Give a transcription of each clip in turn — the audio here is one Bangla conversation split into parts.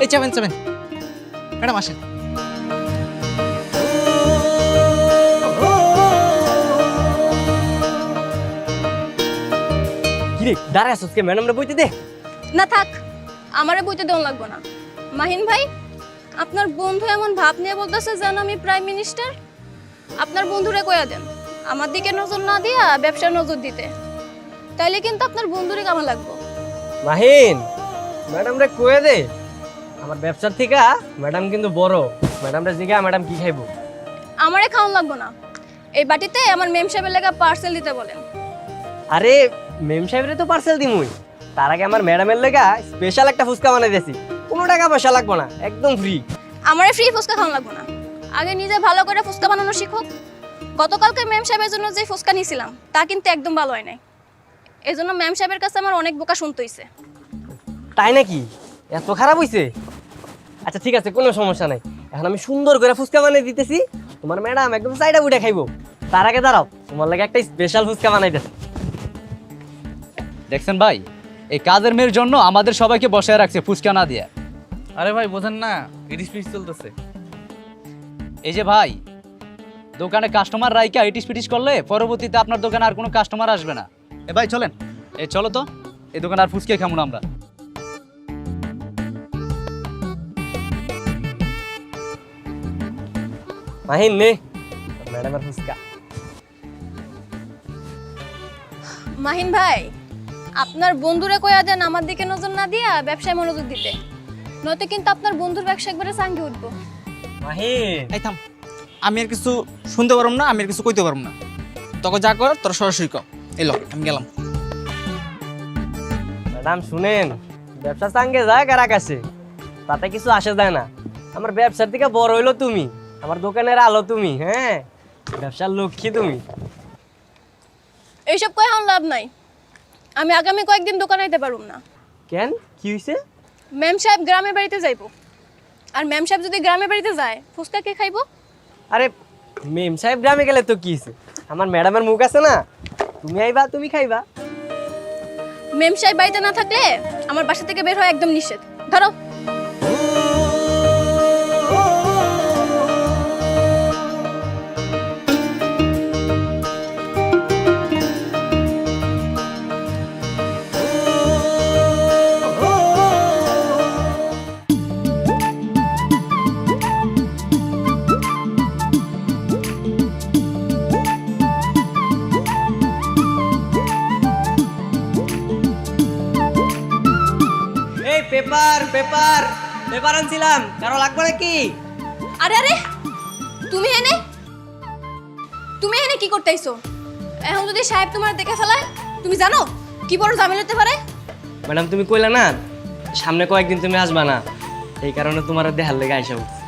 এই চাবেন চাবেন ম্যাডাম আসেন। কি রে দাঁড়ায় আসছ কে? ম্যাডামরা বইতে দে। না থাক, আমারে বইতে দেওয়া লাগবে না। মাহিন ভাই, আপনার বন্ধু এমন ভাব নিয়ে বলতেছে যেন আমি প্রাইম মিনিস্টার। আপনার বন্ধুরে কইয়া দেন আমার দিকে নজর না দিয়া ব্যবসায় নজর দিতে, তাইলে কিন্তু আপনার বন্ধুরে কামা লাগবো। মাহিন, ম্যাডামরা কয়ে দে আমার ব্যবসার থেকে ম্যাডাম কিন্তু বড়। ম্যাডামরা জিজ্ঞা ম্যাডাম কি খাইবো? আমারে খাওয়ান লাগবো না, এই বাটিতে আমার মেম সাহেবের লেগা পার্সেল দিতে বলেন। আরে মেম সাহেবরে তো পার্সেল দিমুই, তার আগে আমার ম্যাডামের লেগা স্পেশাল একটা ফুচকা বানাই দিয়েছি। কোনো টাকা পয়সা লাগবে না, একদম ফ্রি। আমারে ফ্রি ফুচকা খাওয়ান লাগবো না, আগে নিজে ভালো করে ফুচকা বানানো শিখুক। গতকালকে মেম সাহেবের জন্য যে ফুচকা নিয়েছিলাম তা কিন্তু একদম ভালো হয় নাই, এই জন্য ম্যাম সাহেবের কাছে আমার অনেক বোকা শুনতে হইছে। তাই নাকি? এত খারাপ হইছে? আচ্ছা ঠিক আছে, কোনো সমস্যা নাই। এখন আমি সুন্দর করে ফুচকা বানিয়ে দিতেছি, তোমার ম্যাডাম একদম সাইডা বুড়ে খাইবো। তার আগে দাঁড়াও, তোমার লাগে একটা স্পেশাল ফুচকা বানাইতেছি। দেখছেন ভাই, এই কাজের মেয়ের জন্য আমাদের সবাইকে বসায় রাখছে ফুচকা না দিয়ে। আরে ভাই বোঝেন না, ইডিস পিস চলতেছে। এই যে ভাই, দোকানে কাস্টমার রাইকা ইটিস পিটিস করলে পরবর্তীতে আপনার দোকানে আর কোনো কাস্টমার আসবে না। এ ভাই চলেন, এই চলো তো, এই দোকানে আর ফুচকা খাবো না আমরা। মাহিন নে ম্যাডামের ফুচকা। মাহিন ভাই, আপনার বন্ধুরে কইয়া দেন আমার দিকে নজর না দিয়া ব্যবসায় মনোযোগ দিতে, নয়তো কিন্তু আপনার বন্ধুর ব্যবসা একবারে সাঙ্গে উঠবো। মাহিন, এই থাম, আমি আর কিছু শুনতে পারবো না, আমি আর কিছু কইতে পারবো না। তোকে যা কর তোর সরাসরি কর। এলো আমি গেলাম। ম্যাডাম শুনেন, ব্যবসা সাঙ্গে যাক আর আকাশে, তাতে কিছু আসে যায় না। আমার ব্যবসার থেকে বড় হইলো তুমি, আমার দোকানের আলো তুমি। হ্যাঁ, ব্যবসার লক্ষ্মী তুমি। এইসব কই এখন লাভ নাই, আমি আগামী কয়েকদিন দোকানে আইতে পারুম না। কেন, কি হয়েছে? ম্যাম সাহেব গ্রামের বাড়িতে যাইবো, আর ম্যাম সাহেব যদি গ্রামের বাড়িতে যায় ফুচকা কে খাইবো? আরে মেম সাহেব গ্রামে গেলে তো কি হয়েছে? আমার ম্যাডামের মুখ আছে না, তুমি আইবা তুমি খাইবা। মেম সাহেব বাড়িতে না থাকলে আমার বাসা থেকে বের হওয়া একদম নিষেধ। ধরো। এই পেপার পেপার পেপার আনছিলাম, কারো লাগবে নাকি? আরে আরে, তুমি এনে কি করতেইছো? এখন যদি সাহেব তোমার দেখে ফেলায়, তুমি জানো কি বড় ঝামেলা হতে পারে? ম্যাডাম তুমি কইলা না সামনে কয়েকদিন তুমি আসবা না, এই কারণে তোমার দেখার লেগে আইসা উঠছি।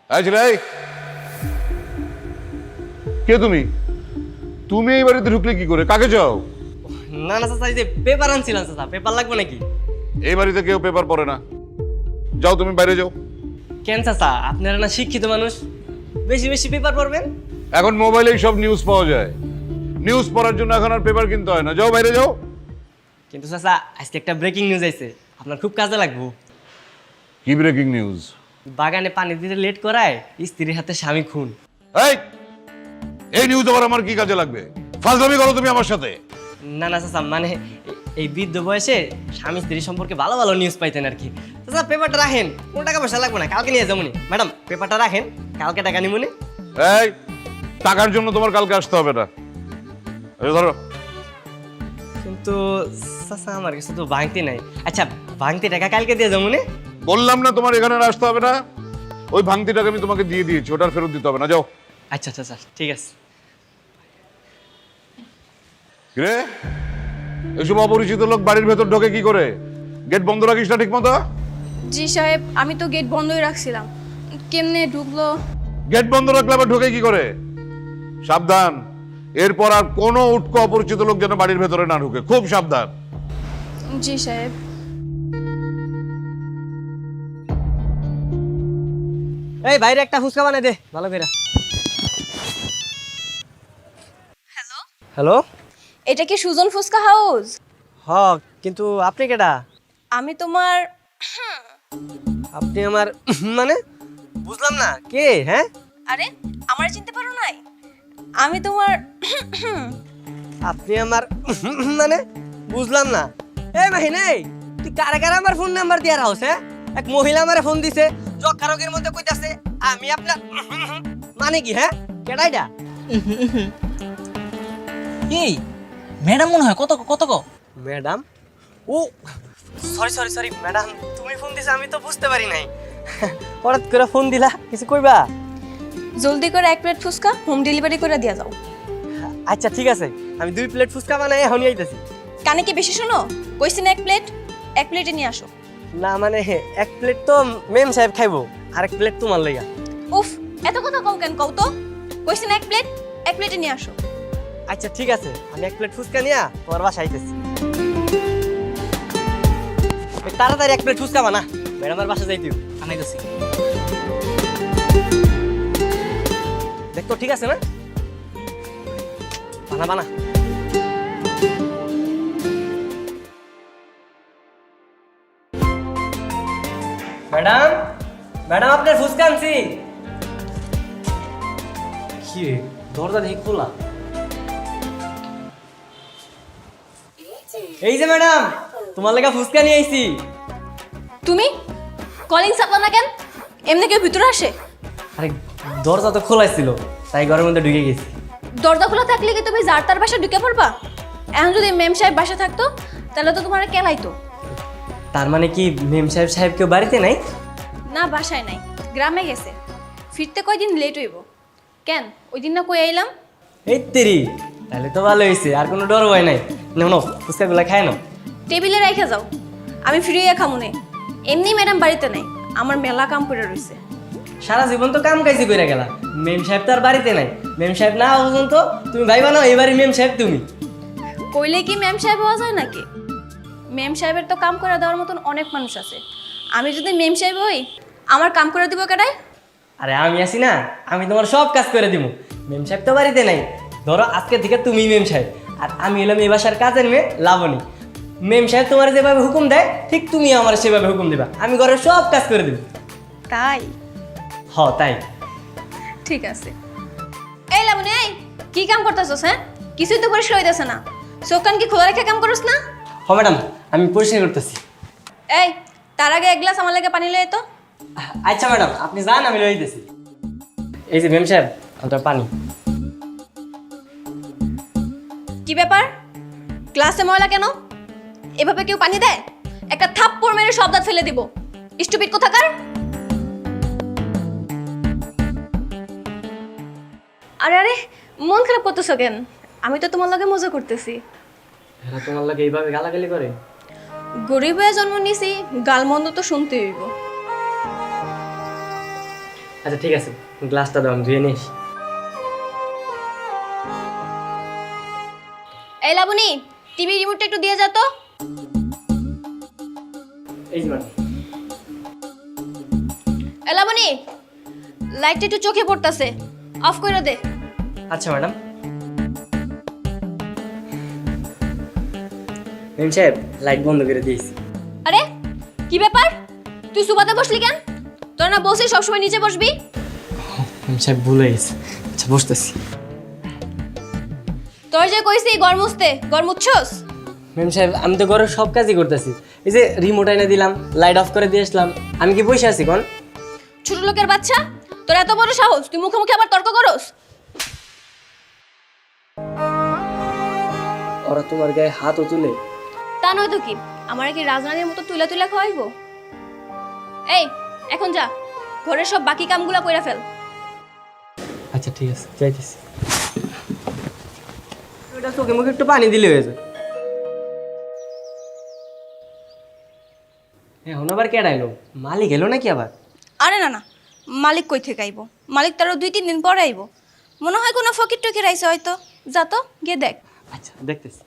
এই কে তুমি? তুমি এই বাড়িতে ঢুকলে কি করে? কাকে যাও? না না চাচা, এই যে পেপার আনছিলাম চাচা, পেপার লাগবে নাকি? এই বাড়িতে কেউ পেপার পড়ে না, যাও তুমি বাইরে যাও। কেন চাচা, আপনারা না শিক্ষিত মানুষ, বেশি বেশি পেপার পড়বেন। এখন মোবাইলেই সব নিউজ পাওয়া যায়, নিউজ পড়ার জন্য এখন আর পেপার কিনতে হয় না, যাও বাইরে যাও। কিন্তু চাচা আজকে একটা ব্রেকিং নিউজ আইছে, আপনার খুব কাজে লাগবো। কি ব্রেকিং নিউজ? বাগানে পানি দিতে লেট করায় স্ত্রীর হাতে স্বামী খুন। এই নিউজ আবার আমার কি কাজে লাগবে? ফাজলামি করো তুমি আমার সাথে। না না চাচা, মানে এই বৃদ্ধ বয়সে স্বামী স্ত্রী সম্পর্কে ভালো ভালো নিউজ পাইতেন আর কি। চাচা পেপারটা রাখেন, কোনো টাকা পয়সা লাগবে না, কালকে নিয়ে যাবো। ম্যাডাম পেপারটা রাখেন, কালকে টাকা নিবো। এই টাকার জন্য তোমার কালকে আসতে হবে না, এই ধরো। কিন্তু চাচা আমার কাছে তো ভাঙতি নাই। আচ্ছা ভাঙতি টাকা কালকে দিয়ে যাবো। বললাম না তোমার এখানে আর আসতে হবে না, ওই ভাঙতি টাকা আমি তোমাকে দিয়ে দিয়েছি, ওটার ফেরত দিতে হবে না, যাও। আচ্ছা আচ্ছা স্যার, ঠিক আছে। রে এসব অপরিচিত লোক বাড়ির ভেতর ঢোকে কি করে? গেট বন্ধ রাখিস না ঠিক মতো? জি সাহেব, আমি তো গেট বন্ধই রাখছিলাম, কেমনে ঢুকলো? গেট বন্ধ রাখলে আবার ঢোকে কি করে? সাবধান, এরপর আর কোনো উটকো অপরিচিত লোক যেন বাড়ির ভেতরে না ঢুকে, খুব সাবধান। জি সাহেব। এই বাইরে একটা ফুচকা বানাই দে ভালো করে। হ্যালো হ্যালো, এটা কি সুজন ফুচকা হাউস? হ, কিন্তু আপনি কেডা? আমি তোমার আপনি আমার মানে বুঝলাম না কে? হ্যাঁ, আরে আমার চিনতে পারো নাই? আমি তোমার আপনি আমার মানে বুঝলাম না। এই মাহিন, এই তুই কারে কারে আমার ফোন নাম্বার দিয়া রাখছ? হ্যাঁ, এক মহিলা আমারে ফোন দিছে, জকারকের মধ্যে কইতাছে আমি আপনার মানে কি? হ্যাঁ, কেডাইডা? এই ম্যাডাম মনে হয় কত কত ক ম্যাডাম? ও সরি সরি সরি ম্যাডাম, তুমি ফোন দিছো আমি তো বুঝতে পারি নাই। হঠাৎ করে ফোন দিলা, কিছু কইবা? জলদি করে 1 প্লেট ফুচকা হোম ডেলিভারি করে দিয়া যাও। আচ্ছা ঠিক আছে, আমি 2 প্লেট ফুচকা বানাই এখনই আইতাছি। কানে কি বেশি শোনো? কইছি না 1 প্লেটে নিয়ে আসো। না মানে 1 প্লেট তো মেম সাহেব খাইবো, আর 1 প্লেট তোমার লইয়া। উফ, এত কথা কও কেন কও তো? কইছি না 1 প্লেটে নিয়ে আসো। আচ্ছা ঠিক আছে, আমি 1 প্লেট ফুচকা নিয়া তোমার বাসায় আইতেছি। তাড়াতাড়ি 1 প্লেট ফুচকা বানা, ম্যাডামের বাসা যাইতেও। আনাইতেছি। দেখতো ঠিক আছে না? বানা বানা। ম্যাডাম, ম্যাডাম আপনার ফুচকা আনছি। কি রে, দরজা দেখি খোলা। এই যে ম্যাডাম, তোমার লাগা ফুচকা নিয়ে আইছি। তুমি কলিং চাপলা না কেন? এমনি কেউ ভিতরে আসে? আরে দরজা তো খোলাই ছিল, তাই ঘরের মধ্যে ঢুকে গেছি। দরজা খোলা থাকলে কি তুমি যার তার বাসা ঢুকে পড়বা? এখন যদি মেম সাহেব বাসা থাকতো তাহলে তো তোমার কেলাইতো। তার মানে কি মেম সাহেব কেউ বাড়িতে নাই? না, বাসায় নাই, গ্রামে গেছে। ফিরতে কয়দিন লেট হইব। কেন, ওই দিন না কই আইলাম? এই তেরি, তাহলে তো ভালো হয়েছে, আর কোনো ডর ভয় নাই। নাও ফুচকাগুলা খায় নাও। টেবিলে রেখে যাও, আমি ফিরে খামু নে। এমনি ম্যাডাম বাড়িতে নাই, আমার মেলা কাম পড়ে রইছে। সারা জীবন তো কাম কাজই করে গেলা, মেম সাহেব তো আর বাড়িতে নাই। মেম সাহেব না হওয়া পর্যন্ত তুমি ভাইবা না এবারে মেম সাহেব তুমি। কইলে কি ম্যাম সাহেব হওয়া যায় নাকি? ম্যাম সাহেবের তো কাম করে দেওয়ার মতন অনেক মানুষ আছে। আমি যদি ম্যাম সাহেব হই, আমার কাম করে দিব কেডায়? আরে আমি আছি না, আমি তোমার সব কাজ করে দিব। মেম সাহেব তো বাড়িতে নাই, ধরো আজকে থেকে তুমি মেম সাহেব, আর আমি হলাম এই বাসার কাজের মেয়ে লাবণী। মেম সাহেব তোমার যেভাবে হুকুম দেয় ঠিক তুমি আমার সেভাবে হুকুম দিবা, আমি ঘরের সব কাজ করে দিব। তাই? হ তাই। ঠিক আছে। এই লাবণী, এই কি কাম করতেছস? হ্যাঁ, কিছুই তো পরিষ্কার হইতেছে না। চোখ কান কি খোলা রেখে কাম করস না? হ ম্যাডাম, আমি পরিষ্কার করতেছি। এই, তার আগে 1 গ্লাস আমার লাগে পানি লয়ে তো। আচ্ছা ম্যাডাম, আপনি যান, আমি লয়ে দিতেছি। এই যে মেম সাহেব, আপনার পানি। কি ব্যাপার? গ্লাসে ময়লা কেন? এভাবে কেউ পানি দেয়? একটা থাপ্পড় মেরে সব দাঁত ফেলে দিব। স্টুপিড কোথাকার! আরে আরে, মন খারাপ করতেছো কেন? আমি তো তোমার লগে মজা করতেছি। এরা তোমার লাগে এইভাবে গালাগালি করে? গরিব হয়ে জন্ম নিয়েছি, গালমন্দ তো শুনতে হইব। আচ্ছা ঠিক আছে, গ্লাসটা দাও, আমি ধুয়ে নিস। এই লাবণী, টিভি রিমোটটা একটু দিয়ে যা তো। এই যে ম্যাডাম। এই লাবণী, লাইটটা একটু চোখে পড়তাছে, অফ করে দে। আচ্ছা ম্যাডাম। মেম সাহেব, লাইট বন্ধ করে দিয়েছি। আরে কি ব্যাপার? তুই সুবাদে বসলি কেন? তোর না বসে সবসময় নিচে বসবি? মেম সাহেব ভুল হয়ে গেছে। আচ্ছা বসতেছি। তোর যে কইছি ঘর মুছতে, ঘর মুছছস? মেম সাহেব, আমি তো ঘরের সব কাজই করতেছি। এই যে রিমোট এনে দিলাম, লাইট অফ করে দিয়ে আসলাম, আমি কি বসে আছি কোন? ছোট লোকের বাচ্চা, তোর এত বড় সাহস, তুই মুখে মুখে আবার তর্ক করস? ওরা তোমার গায়ে হাতও তুলে? তা নয় তো কি, আমার কি রাজরানীর মতো তুলা তুলা খাওয়াইবো? এই, এখন যা, ঘরের সব বাকি কামগুলা কইরা ফেল। আচ্ছা ঠিক আছে, যাইতেছি। ওটা চোখে মুখে একটু পানি দিলে হয়ে যায়। এখন আবার কেডা এলো? মালিক এলো নাকি আবার? আরে না না, মালিক কই থেকে আইবো? মালিক তারও 2-3 দিন পরে আইবো। মনে হয় কোনো ফকির টকির আইছে হয়তো। যা তো, গিয়ে দেখ। আচ্ছা দেখতেছি।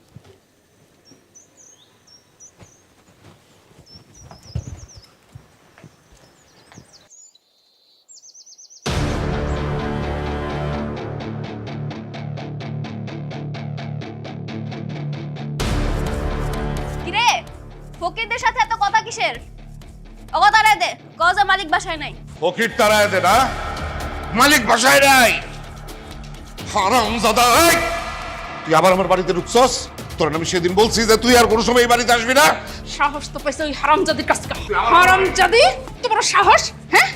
কিরে, ফকিরদের সাথে এত কথা কিসের? ওগো তারাই দে গজা মালিক বাসায় নাই। ফকির তারায় দে না, মালিক বাসায় নাই। হারামজাদা, এই! তুই আবার আমার বাড়িতে ঢুকছস? তোর আমি সেদিন বলছি যে তুই আর কোনো সময় এই বাড়িতে আসবি না। সাহস তো পাইছে ওই হারামজাদির কাছ থেকে। হারামজাদি, তোমার সাহস? হ্যাঁ,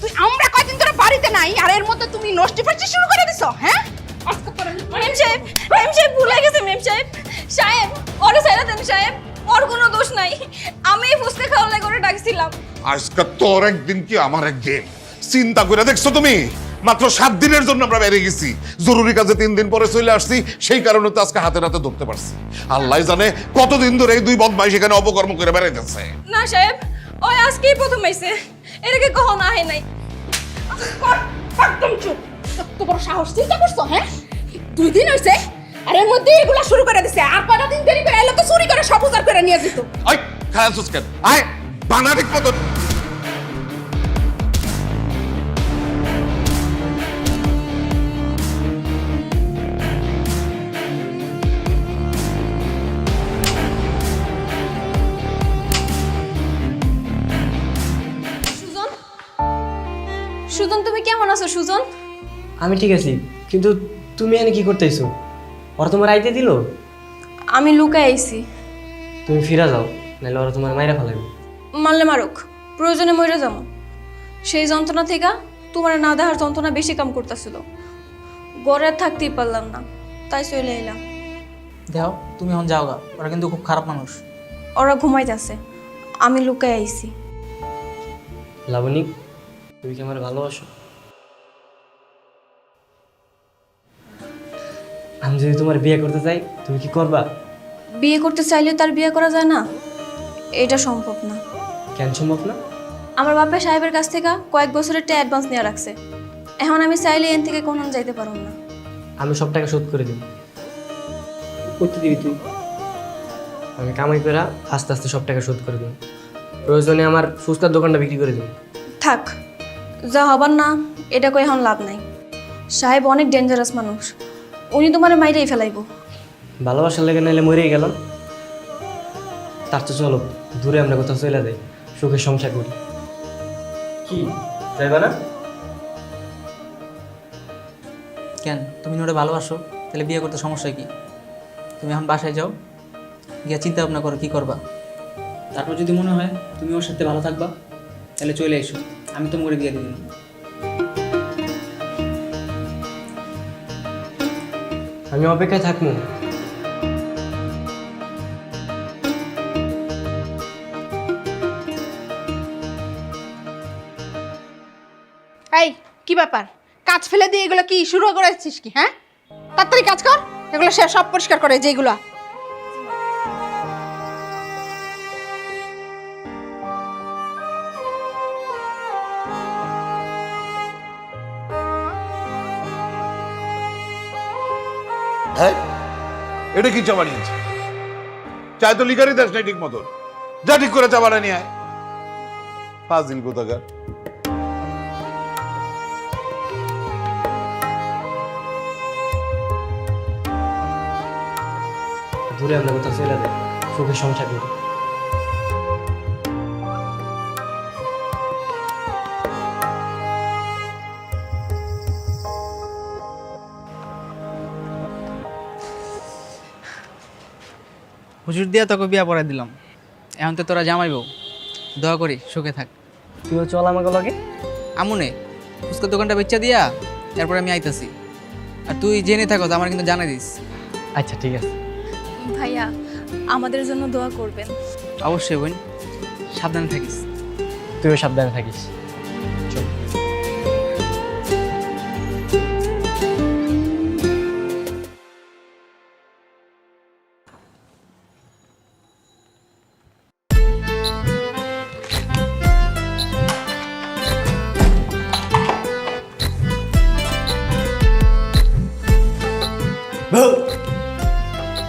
তুই আমরা কয়দিন ধরে বাড়িতে নাই আর এর মধ্যে তুমি নষ্টি ফাষ্টি শুরু করে দিছো। হ্যাঁ, আজকে তোর মেম সাহেব ভুলে গেছে মেম সাহেব। সাহেব ওরে ছেড়ে দেন সাহেব, ওর কোনো দোষ নাই। আমি ফুসকা খাওয়ার লাগে ওরে ডাকছিলাম। আজকে তোর একদিন কি আমার একদিন। চিন্তা করে দেখছো তুমি? মাত্র 7 দিনের জন্য আমরা বেরিয়ে গেছি, জরুরি কাজে 3 দিন পরে চলে আসছি, সেই কারণে তো আজকে হাতে নাতে ধরতে পারছি। আল্লাহ জানে কতদিন ধরে এই দুই বদমাইশ এখানে অপকর্ম করে বেড়াইতেছে। না সাহেব, ওই আজকেই প্রথম আইছে, এটাকে কখনো আহে নাই। একদম চুপ। এত বড় সাহস, চিন্তা করছো? হ্যাঁ, 2 দিন হইছে আর এর মধ্যে এগুলা শুরু করে দিছে। আর কয়টা দিন দেরি করে এলো তো চুরি করে সব উজাড় করে নিয়ে যেত। আই খায়াল সুস্কেন, আয় বানারিক মতন। সুজন, সুজন তুমি কেমন আছো সুজন? আমি ঠিক আছি, কিন্তু তুমি এনে কি করতেছো? ওরা তোমার আইতে দিল? আমি লুকায় আইছি। তুমি ফিরা যাও, নাহলে ওরা তোমার মাইরা ফেলাবে। মারলে মারুক, প্রয়োজনে মরে যাবো। সেই যন্ত্রণা থেকে তোমার না দেখার যন্ত্রণা বেশি কাম করতেছিল। গড়ে আর থাকতেই পারলাম না, তাই চলে এলাম। দেখো তুমি এখন যাও গা, ওরা কিন্তু খুব খারাপ মানুষ। ওরা ঘুমাইতেছে, আমি লুকায় আইছি। লাবণী, তুমি কি আমার ভালোবাসো? আমি যদি তোমার বিয়ে করতে চাই, তুমি কি করবা? বিয়ে করতে চাইলে তার বিয়ে করা যায় না, এটা সম্ভব না। কেন সম্ভব না? আমার বাপা সাহেবের কাছ থেকে কয়েক বছরের একটা অ্যাডভান্স নিয়ে রাখছে। এখন আমি চাইলে এন থেকে কোনো যাইতে পারব না। আমি সব টাকা শোধ করে দিব। করতে দিবি তুই? আমি কামাই করে আস্তে আস্তে সব টাকা শোধ করে দেব। প্রয়োজনে আমার ফুচকার দোকানটা বিক্রি করে দেব। থাক, যা হবার না এটা কই এখন লাভ নাই। সাহেব অনেক ডেঞ্জারাস মানুষ, উনি তোমার মাইরেই ফেলাইব। ভালোবাসার লেগে নাইলে মরেই গেলাম। তার তো চলো দূরে আমরা কোথাও চলে যাই, সুখে সংসার করি। কি যাইবা না? কেন তুমি ওটা ভালোবাসো? তাহলে বিয়ে করতে সমস্যা কি? তুমি এখন বাসায় যাও, গিয়ে চিন্তা ভাবনা করো কি করবা। তারপর যদি মনে হয় তুমি ওর সাথে ভালো থাকবা, তাহলে চলে এসো, আমি তোমাকে বিয়ে দিয়ে দিই। আমি অপেক্ষায় থাকবো। এই কি ব্যাপার? কাজ ফেলে দিয়ে এগুলো কি শুরু করেছিস কি? হ্যাঁ, তাড়াতাড়ি কাজ কর, এগুলো সে সব পরিষ্কার করে যেগুলো। হ্যাঁ, এটা কি চা বানিয়েছে? চায় তো লিখারই দাস নাই ঠিক মতন। যা ঠিক করে চা বানিয়ে নিয়ে আয়। ফাজিল কোথাকার। দূরে আমরা কোথাও চলে যাই, সুখে সংসার করি। হুজুর দিয়া তোকে বিয়া পড়াই দিলাম, এখন তো তোরা জামাইব। দোয়া করি সুখে থাক। তুইও চল আমাকে লগে। আমুনে ফুচকার দোকানটা বেচা দিয়া তারপরে আমি আইতাছি। আর তুই জেনে থাকো, আমার কিন্তু জানাই দিস। আচ্ছা ঠিক আছে। ভাইয়া আমাদের জন্য দোয়া করবেন। অবশ্যই বোন, সাবধানে থাকিস। তুইও সাবধানে থাকিস। চল।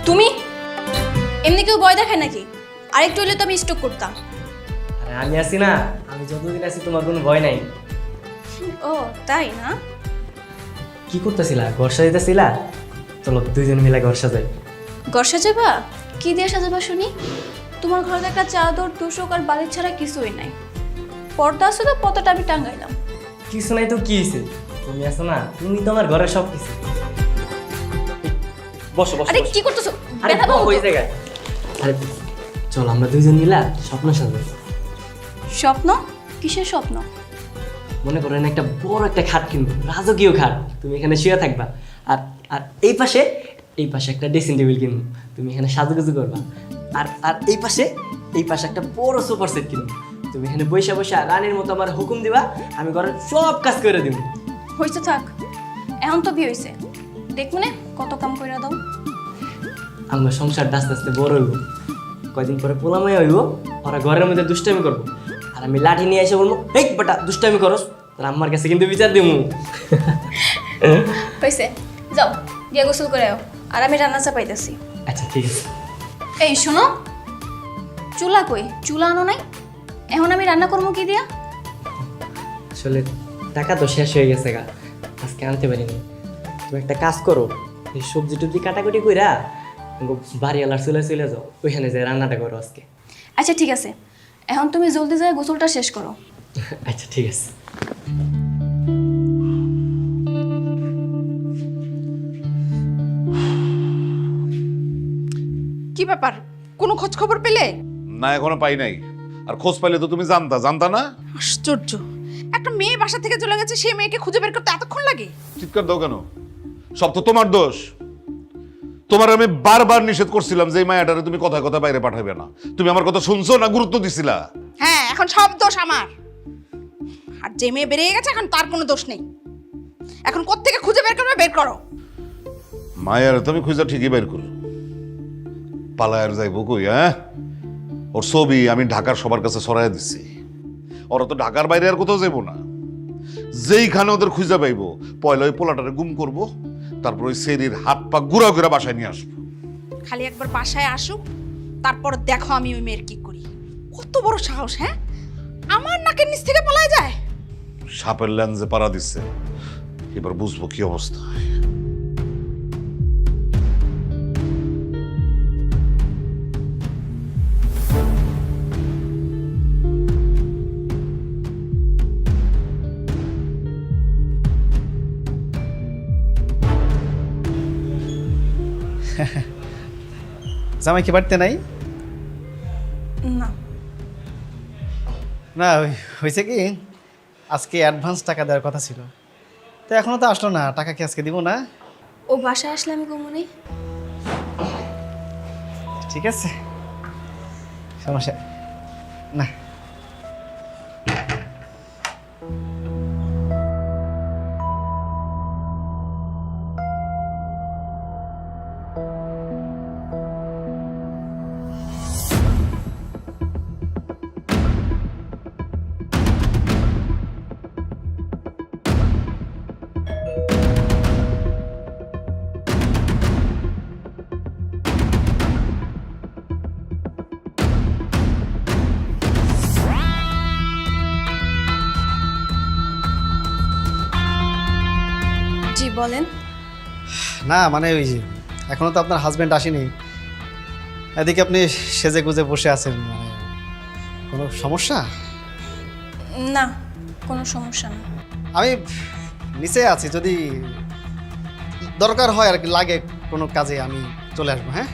তুমি এমনি কেউ ভয় দেখায় নাকি? আরেকটু হইলে তো আমি স্টক করতাম। আরে আমি আছি না, আমি যতদিন আছি তোমার কোনো ভয় নাই। ও তাই না? কি করতেছিলা? ঘর সাজাইতেছিলা? চলো দুইজন মিলে ঘর সাজাই। ঘর সাজাবা? কি দিয়ে সাজাবা শুনি? তোমার ঘরে একটা চাদর তোষক আর বালিশ ছাড়া কিছুই নাই। পর্দা আছে তো পর্দাটা আমি টাঙ্গাইলাম। কিছু নাই তো কি হয়েছে, তুমি আছো না, তুমি তো আমার ঘরের সব কিছু। বসো বসো আরে বসো। কি করতেছো? আরে ব্যথা পাবো ওই তো। জায়গায়। আরে চল আমরা দুইজন মিলা স্বপ্ন সাজাই। স্বপ্ন? কিসের স্বপ্ন? মনে করেন একটা বড় একটা খাট কিনবো, রাজকীয় খাট, তুমি এখানে শুয়ে থাকবা। আর আর এই পাশে একটা ড্রেসিং টেবিল কিনবো, তুমি এখানে সাজুগুজু করবা। আর আর এই পাশে একটা বড় সোফার সেট কিনবো, তুমি এখানে বসে বসে রানীর মতো আমার হুকুম দিবা, আমি ঘরের সব কাজ করে দিব। হইছে থাক, এখন তো বিয়ে হইছে, দেখো না কত কাম কইরা দাও। আমার সংসারটা আস্তে আস্তে বড় হইব, কয়দিন পরে পোলামাই হইব, ওরা ঘরের মধ্যে দুষ্টামি করবো, আর আমি লাঠি নিয়ে এসে বলবো এই বেটা দুষ্টামি করস, তার আম্মার কাছে কিন্তু বিচার দিমু। হইছে, যাও গিয়ে গোসল করে আও, আর আমি রান্না চাপাইতেছি। আচ্ছা ঠিক আছে। এই শোনো, চুলা কই? চুলা আনো নাই? এখন আমি রান্না করবো কি দিয়া? আসলে টাকা তো শেষ হয়ে গেছে গা, আজকে আনতে পারিনি। তুমি একটা কাজ করো, এই সবজি টবজি কাটাকুটি কইরা বাড়িওয়ালার চলে যাও, ওইখানে যে রান্নাটা করো আজকে। আচ্ছা ঠিক আছে, এখন তুমি জলদি যায় গোসলটা শেষ করো। আচ্ছা ঠিক আছে। কি ব্যাপার, কোনো খোঁজ খবর পেলে? না এখনো পাই নাই। আর খোঁজ পাইলে তো তুমি জানতা না? আশ্চর্য, একটা মেয়ে বাসা থেকে চলে গেছে, সেই মেয়েকে খুঁজে বের করতে এতক্ষণ লাগে? চিৎকার দাও কেন? সব তো তোমার দোষ। তোমার আমি বারবার নিষেধ করছিলাম যে এই মায়াটারে তুমি কথায় কথা বাইরে পাঠাবে না। তুমি আমার কথা শুনছো না গুরুত্ব দিছিলা? হ্যাঁ, এখন সব দোষ আমার। আর যে মেয়ে বেরিয়ে গেছে এখন তার কোনো দোষ নেই। এখন কোত্থেকে খুঁজে বের করবে, বের করো। মায়ার তুমি খুঁজে ঠিকই বের করো, পালায়ার যাইব কই? হ্যাঁ, ওর ছবি আমি ঢাকার সবার কাছে ছড়াই দিছি। ওরা তো ঢাকার বাইরে আর কোথাও যাইব না। যেইখানে ওদের খুঁজে পাইবো, পয়লা ওই পোলাটারে গুম করব, তারপর ওই সেরির হাত পা গুড়া গুড়া বাসায় নিয়ে আসবো। খালি একবার বাসায় আসুক, তারপর দেখো আমি ওই মেয়ের কি করি। কত বড় সাহস! হ্যাঁ, আমার নাকের নিচ থেকে পালায় যায়। সাপের লেন্সে পাড়া দিচ্ছে, এবার বুঝবো কি অবস্থা। জামাই কি বাড়তে নাই? না, না হয়েছে কি, আজকে অ্যাডভান্স টাকা দেওয়ার কথা ছিল, তো এখনো তো আসলো না। টাকা কি আজকে দিব না? ও বাসায় আসলে আমি কমুনি। ঠিক আছে, সমস্যা না। জি বলেন। না মানে ওই যে এখনো তো আপনার হাজব্যান্ড আসেনি, এদিকে আপনি সেজে গুজে বসে আছেন, মানে কোনো সমস্যা? না, কোনো সমস্যা না। আমি নিচে আছি, যদি দরকার হয় আর কি লাগে কোনো কাজে আমি চলে আসবো। হ্যাঁ,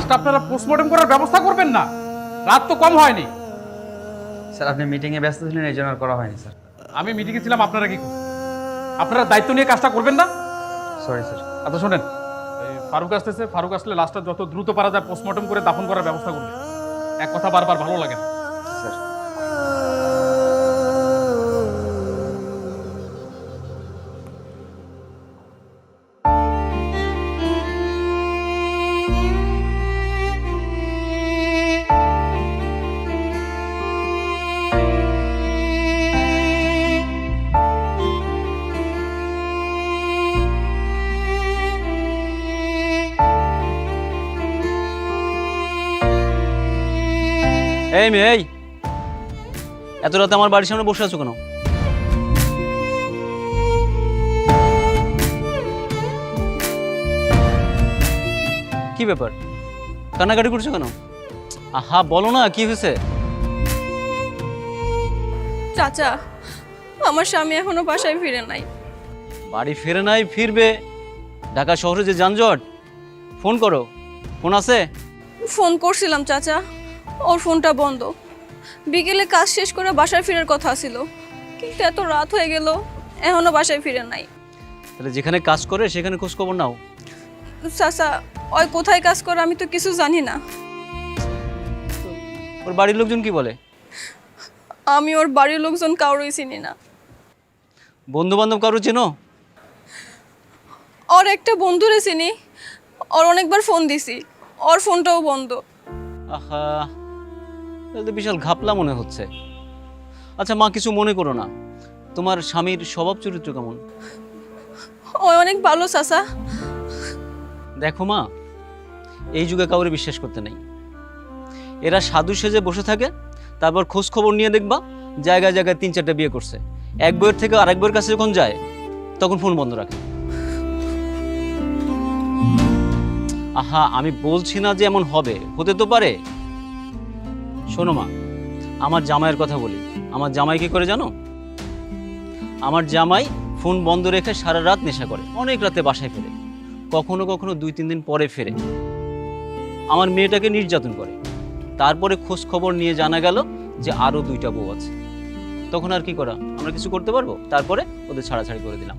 লাস্ট আপনারা পোস্টমর্টম করার ব্যবস্থা করবেন না? রাত তো কম হয়নি। স্যার আপনি মিটিংয়ে ব্যস্ত ছিলেন, এই জন্য আর করা হয়নি স্যার। আমি মিটিংয়ে ছিলাম, আপনারা কি করছেন? আপনারা দায়িত্ব নিয়ে কাজটা করবেন না? Sorry sir. আচ্ছা শোনেন, এই ফারুক আসতেছে, ফারুক আসলে লাস্টটা যত দ্রুত পারা যায় পোস্টমর্টম করে দাফন করার ব্যবস্থা করবে। এক কথা বারবার ভালো লাগে না। স্যার এই মেয়ে, এই এত রাতে আমার বাড়ির সামনে বসে আছো কেন? কি ব্যাপার, কান্নাকাটি করছো কেন? আহা বলো না, কি হয়েছে? চাচা, আমার স্বামী এখনো বাসায় ফিরে নাই। বাড়ি ফিরে নাই, ফিরবে? ঢাকা শহরে যে যানজট। ফোন করো, ফোন আছে? ফোন করছিলাম চাচা, ওর ফোনটা বন্ধ। বিকেলে কাজ শেষ করে বাসায় ফেরার কথা ছিল, কিন্তু এত রাত হয়ে গেল এখনো বাসায় ফিরে নাই। তাহলে যেখানে কাজ করে সেখানে খোঁজ খবর নাও। চাচা, ওই কোথায় কাজ করে আমি তো কিছু জানি না। ওর বাড়ির লোকজন কি বলে? আমি ওর বাড়ির লোকজন কাউরই চিনি না। বন্ধু বান্ধব কারো চেনো? ওর একটা বন্ধুরে চিনি, ওর অনেকবার ফোন দিছি, ওর ফোনটাও বন্ধ। আহা, তাহলে তো বিশাল ঘাপলা মনে হচ্ছে। আচ্ছা মা, কিছু মনে করো না, তোমার স্বামীর স্বভাব চরিত্র কেমন? ও অনেক ভালো চাচা। দেখো মা, এই যুগে কাউরে বিশ্বাস করতে নেই। এরা সাধু সেজে বসে থাকে, তারপর খোঁজ খবর নিয়ে দেখবা জায়গায় জায়গায় 3-4টা বিয়ে করছে। এক বইয়ের থেকে আরেক বইয়ের কাছে যখন যায় তখন ফোন বন্ধ রাখে। আহা, আমি বলছি না যে এমন হবে, হতে তো পারে। শোনো মা, আমার জামাইয়ের কথা বলি। আমার জামাই কি করে জানো? আমার জামাই ফোন বন্ধ রেখে সারা রাত নেশা করে, অনেক রাতে বাসায় ফেরে, কখনো কখনো 2-3 দিন পরে ফেরে। আমার মেয়েটাকে নির্যাতন করে, তারপরে খোঁজ খবর নিয়ে জানা গেল যে আরো 2টা বউ আছে। তখন আর কি করা, আমরা কিছু করতে পারবো? তারপরে ওদের ছাড়াছাড়ি করে দিলাম।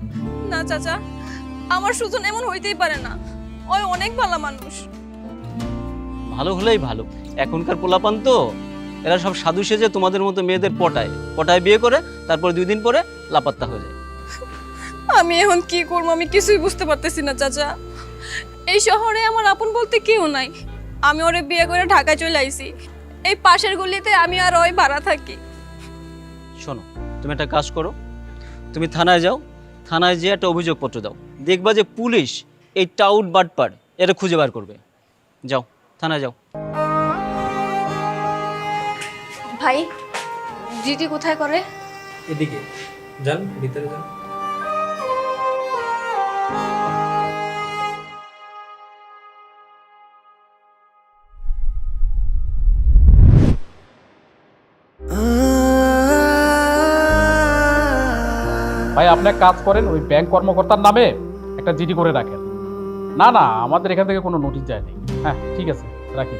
না চাচা, আমার সুজন এমন হইতেই পারে না, ওই অনেক ভালো মানুষ। ভালো হলেই ভালো, এখনকার পোলাপান তো এরা সব সাধু সেজে তোমাদের মতো মেয়েদের পটায় বিয়ে করে, তারপরে 2 দিন পরে লাপাত্তা হয়ে যায়। আমি এখন কি করবো আমি কিছুই বুঝতে পারতেছি না চাচা। এই শহরে আমার আপন বলতে কেউ নাই। আমি ওরে বিয়ে করে ঢাকায় চলে আইছি, এই পাশের গলিতে আমি আর ওই ভাড়া থাকি। শোনো, তুমি একটা কাজ করো, তুমি থানায় যাও, থানায় যেয়ে একটা অভিযোগপত্র দাও। দেখবা যে পুলিশ এই টাউট বাটপার এটা খুঁজে বার করবে। যাও, থানায় যাও। ভাই, জিটি কোথায় করে? এদিকে যান, ভিতরে যান। ভাই আপনি এক কাজ করেন, ওই ব্যাংক কর্মকর্তার নামে একটা জিডি করে রাখেন। না না, আমাদের এখান থেকে কোনো নোটিশ যায়নি। হ্যাঁ ঠিক আছে, রাখি।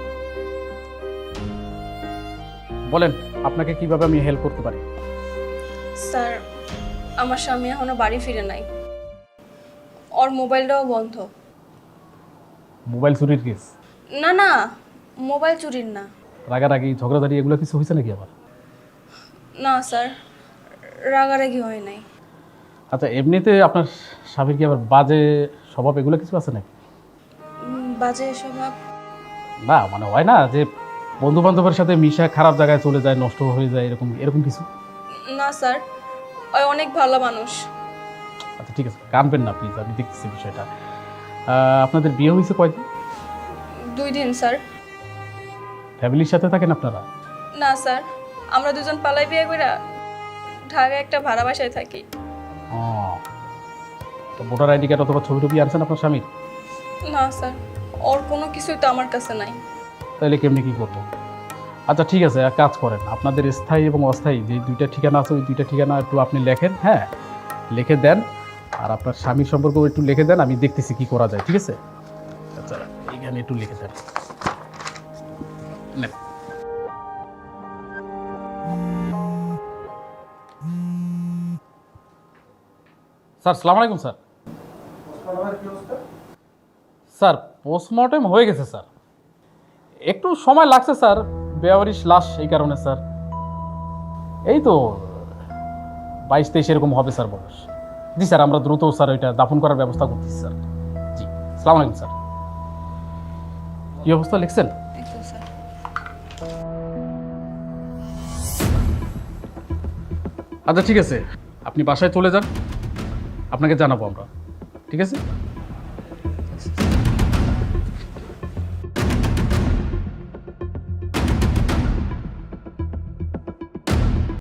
বলেন আপনাকে কিভাবে আমি হেল্প করতে পারি? স্যার, আমার স্বামী এখনো বাড়ি ফিরে নাই, ওর মোবাইলটাও বন্ধ। মোবাইল চুরির কেস? না না, মোবাইল চুরির না। রাগারাগি ঝগড়াঝাড়ি এগুলো কিছু হয়েছে নাকি আবার? না স্যার, রাগারাগি হয় নাই। আচ্ছা, এমনিতে আপনার স্বামীর কি আবার বাজে স্বভাব এগুলো কিছু আছে নাকি? বাজে স্বভাব? না মানে হয় না যে বন্ধু বান্ধবের সাথে মিশা খারাপ জায়গায় চলে যায়, নষ্ট হয়ে যায়, এরকম এরকম কিছু? না স্যার, ওই অনেক ভালো মানুষ। আচ্ছা ঠিক আছে, কানবেন না প্লিজ, আমি দেখতেছি বিষয়টা। আপনাদের বিয়ে হয়েছে কয়দিন? 2 দিন স্যার। ফ্যামিলির সাথে থাকেন আপনারা? না স্যার, আমরা দুজন পালাই বিয়ে করে ঢাকায় একটা ভাড়া বাসায় থাকি। ও, তো ভোটার আইডি কার্ড অথবা ছবি টবি আনছেন আপনার স্বামীর? না স্যার, ওর কোনো কিছুই তো আমার কাছে নাই। তাহলে কেমনি কী করবো? আচ্ছা ঠিক আছে, এক কাজ করেন, আপনাদের স্থায়ী এবং অস্থায়ী যে 2টা ঠিকানা আছে ওই 2টা ঠিকানা একটু আপনি লেখেন, হ্যাঁ লিখে দেন, আর আপনার স্বামীর সম্পর্কেও একটু লিখে দেন, আমি দেখতেছি কি করা যায়। ঠিক আছে? আচ্ছা এখানে একটু লিখে দেন। নেন। স্যার সালাম আলাইকুম। স্যার স্যার পোস্টমর্টেম হয়ে গেছে স্যার, একটু সময় লাগছে স্যার, বেওয়ারিশ লাশ এই কারণে স্যার। এই তো 22-23 এরকম হবে স্যার বয়স। জি স্যার, আমরা দ্রুত স্যার ওইটা দাফন করার ব্যবস্থা করতেছি স্যার। জি সালাম আলাইকুম স্যার। কী অবস্থা লিখছেন? স্যার, আচ্ছা ঠিক আছে, আপনি বাসায় চলে যান, আপনাকে জানাবো আমরা। ঠিক আছে?